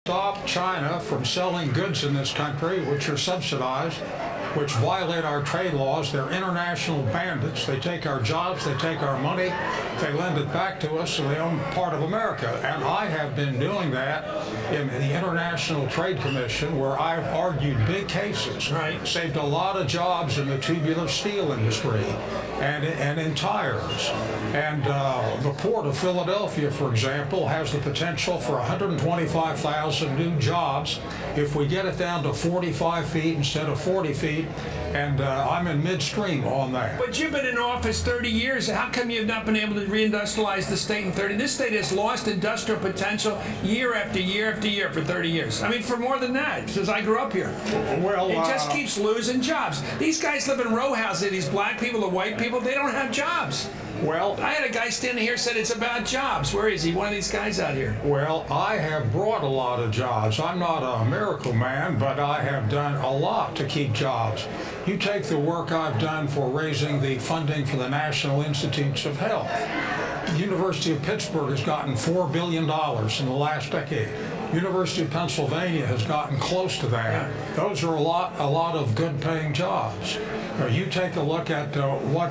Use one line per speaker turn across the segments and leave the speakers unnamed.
Stop China from selling goods in this country which are subsidized, which violate our trade laws. They're international bandits. They take our jobs, they take our money, they lend it back to us, so they own part of America. And I have been doing that in the International Trade Commission, where I've argued big cases, saved a lot of jobs in the tubular steel industry and in tires. And the Port of Philadelphia, for example, has the potential for 125,000 new jobs if we get it down to 45 feet instead of 40 feet. And I'm in midstream on that.
But you've been in office 30 years. How come you've not been able to reindustrialize the state in 30? This state has lost industrial potential year after year after year for 30 years. I mean, for more than that, since I grew up here.
Well,
it just keeps losing jobs. These guys live in row houses. These black people, the white people, they don't have jobs.
Well,
I had a guy standing here said it's about jobs. Where is he? One of these guys out here.
Well, I have brought a lot of jobs. I'm not a miracle man, but I have done a lot to keep jobs. You take the work I've done for raising the funding for the National Institutes of Health. The University of Pittsburgh has gotten $4 billion in the last decade. University of Pennsylvania has gotten close to that. Those are a lot of good-paying jobs. You take a look at what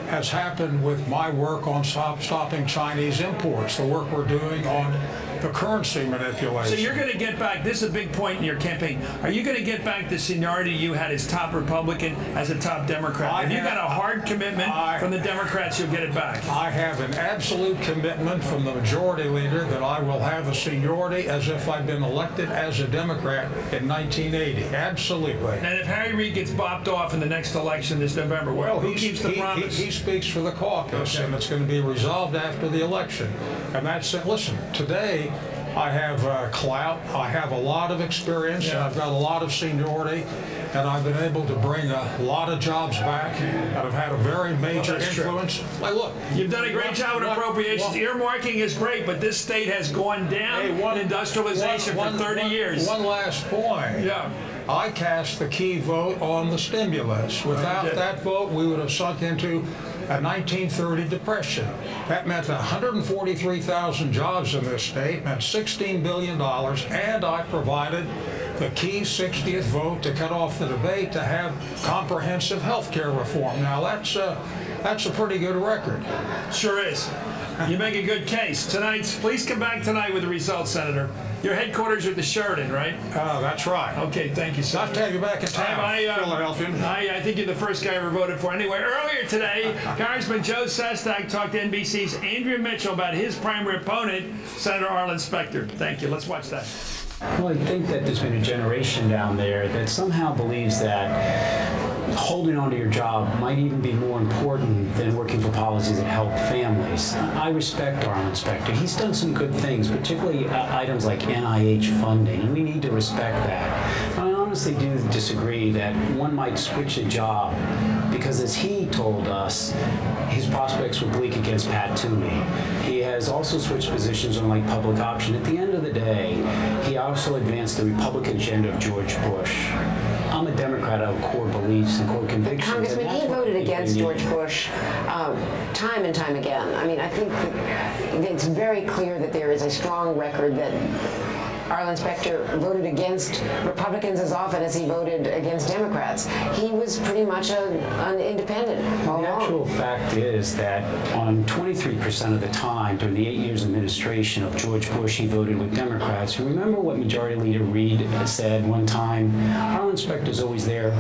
has happened with my work on stopping Chinese imports, the work we're doing on the currency manipulation.
So you're going to get back, this is a big point in your campaign, are you going to get back the seniority you had as top Republican, as a top Democrat? If you got a hard commitment from the Democrats, you'll get it back.
I have an absolute commitment from the majority leader that I will have the seniority as if I'd been elected as a Democrat in 1980. Absolutely.
And if Harry Reid gets bopped off in the next election this November, who keeps the promise?
He speaks for the caucus, and it's going to be resolved after the election. And that's it. Listen, today, I have clout, I have a lot of experience, and I've got a lot of seniority, and I've been able to bring a lot of jobs back, and I've had a very major influence. Like, look,
you've done a great job with appropriations. Earmarking is great, but this state has gone down in industrialization for 30 years.
One last point. I cast the key vote on the stimulus. Without that vote, we would have sunk into a 1930 depression. That meant 143,000 jobs in this state, meant $16 billion, and I provided the key 60th vote to cut off the debate to have comprehensive health care reform. Now, that's a pretty good record.
Sure is. You make a good case. Please come back tonight with the results, Senator. Your headquarters are at the Sheridan, right?
That's right.
Okay, thank you, sir.
Nice to have you back in town, Philadelphia.
I think you're the first guy I ever voted for. Anyway, earlier today, Congressman Joe Sestak talked to NBC's Andrea Mitchell about his primary opponent, Senator Arlen Spector. Thank you. Let's watch that.
Well, I think that there's been a generation down there that somehow believes that holding on to your job might even be more important than working for policies that help families. I respect Arlen Spector. He's done some good things, particularly items like NIH funding, and we need to respect that. But I honestly do disagree that one might switch a job because, as he told us, his prospects were bleak against Pat Toomey. He has also switched positions on like public option. At the end of the day, he also advanced the Republican agenda of George Bush. I'm a Democrat of core beliefs and core convictions.
Congressman, he voted against George Bush time and time again. I mean, I think that it's very clear that there is a strong record that Arlen Spector voted against Republicans as often as he voted against Democrats. He was pretty much an independent.
The actual fact is that on 23% of the time during the 8 years of administration of George Bush, he voted with Democrats. Remember what Majority Leader Reid said one time? Arlen Spector's always there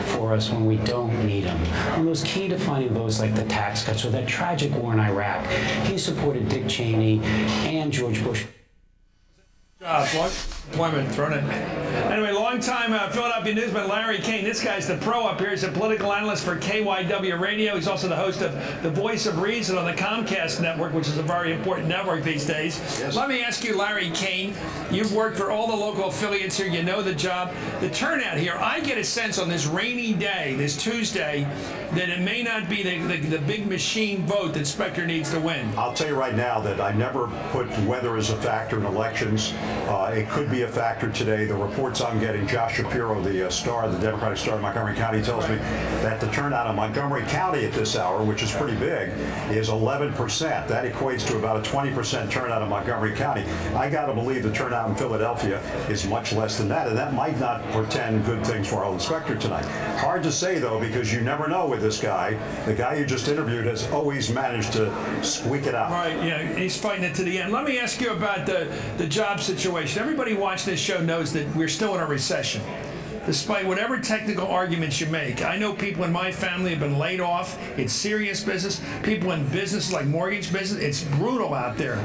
for us when we don't need him. On those key defining votes like the tax cuts or that tragic war in Iraq, he supported Dick Cheney and George Bush.
Anyway, long-time Philadelphia newsman Larry Kane. This guy's the pro up here. He's a political analyst for KYW Radio. He's also the host of The Voice of Reason on the Comcast network, which is a very important network these days. Yes. Let me ask you, Larry Kane, you've worked for all the local affiliates here. You know the job. The turnout here, I get a sense on this rainy day, this Tuesday, that it may not be the big machine vote that Spector needs to win.
I'll tell you right now that I never put weather as a factor in elections. It could be a factor today. The reports I'm getting morning, Josh Shapiro, the star, the Democratic star of Montgomery County, tells me that the turnout in Montgomery County at this hour, which is pretty big, is 11%. That equates to about a 20% turnout in Montgomery County. I got to believe the turnout in Philadelphia is much less than that, and that might not portend good things for Arlen Spector tonight. Hard to say, though, because you never know with this guy. The guy you just interviewed has always managed to squeak it out.
Right, yeah, he's fighting it to the end. Let me ask you about the job situation. Everybody watching this show knows that we're still in a recession. Despite whatever technical arguments you make. I know people in my family have been laid off. It's serious business. People in business like mortgage business, it's brutal out there.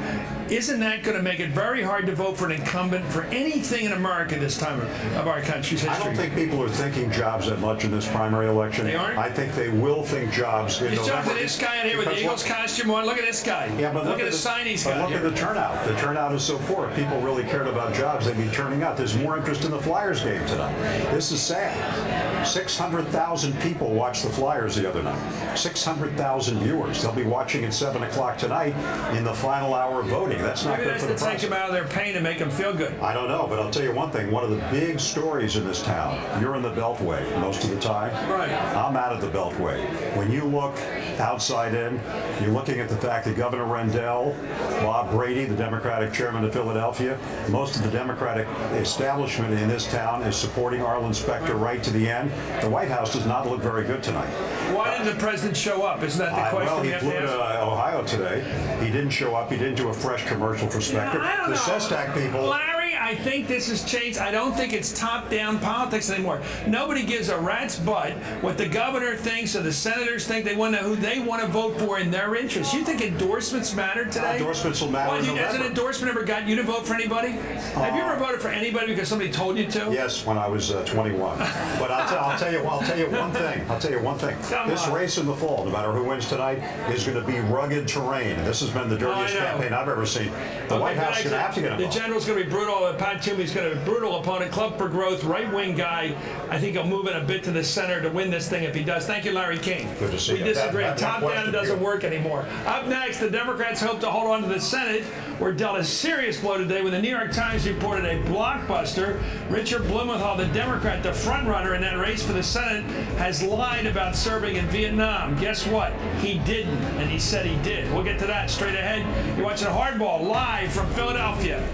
Isn't that going to make it very hard to vote for an incumbent for anything in America this time of our country's history?
I don't think people are thinking jobs that much in this primary election.
They aren't?
I think they will think jobs in November.
Look at this guy in here with the Eagles costume on. Look at this guy.
Yeah, but
look at the sign he's got.
Look at the turnout. The turnout is so poor. If people really cared about jobs, they'd be turning out. There's more interest in the Flyers game tonight. This is sad. 600,000 people watched the Flyers the other night. 600,000 viewers. They'll be watching at 7 o'clock tonight in the final hour of voting. That's not good for the
process. Take them out of their pain and make them feel good.
I don't know, but I'll tell you one thing. One of the big stories in this town, you're in the Beltway most of the time.
Right.
I'm out of the Beltway. When you look outside in, you're looking at the fact that Governor Rendell, Bob Brady, the Democratic chairman of Philadelphia, most of the Democratic establishment in this town is supporting Arlen Spector right to the end. The White House does not look very good tonight.
Why didn't the president show up? Isn't that the question
well,
you have to ask?
He flew to Ohio today. He didn't show up. He didn't do a fresh commercial for Spector.
Yeah, I don't
the
know.
Sestak people...
Larry, I think this has changed. I don't think it's top-down politics anymore. Nobody gives a rat's butt what the governor thinks or the senators think. They want to know who they want to vote for in their interest. You think endorsements matter today?
Endorsements will matter in November.
Has an endorsement ever gotten you to vote for anybody? Have you ever voted for anybody because somebody told you to?
Yes, when I was 21. But I'll tell you one thing. I'll tell you one thing. This race in the fall, no matter who wins tonight, is going to be rugged terrain. This has been the dirtiest campaign I've ever seen. The White House is going to have to get involved.
The general's going to be brutal. Pat Toomey's going to be a brutal opponent. Club for Growth, right-wing guy. I think he'll move in a bit to the center to win this thing if he does. Thank you, Larry King.
Good to see you.
We disagree. Top-down doesn't work anymore. Up next, the Democrats hope to hold on to the Senate. We're dealt a serious blow today when the New York Times reported a blockbuster. Richard Blumenthal, the Democrat, the front-runner in that race for the Senate, has lied about serving in Vietnam. Guess what? He didn't, and he said he did. We'll get to that straight ahead. You're watching Hardball live from Philadelphia,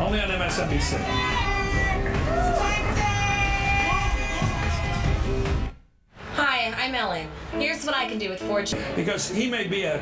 only on MSNBC.
Hi, I'm Ellen. Here's what I can do with 4G.
Because he may be a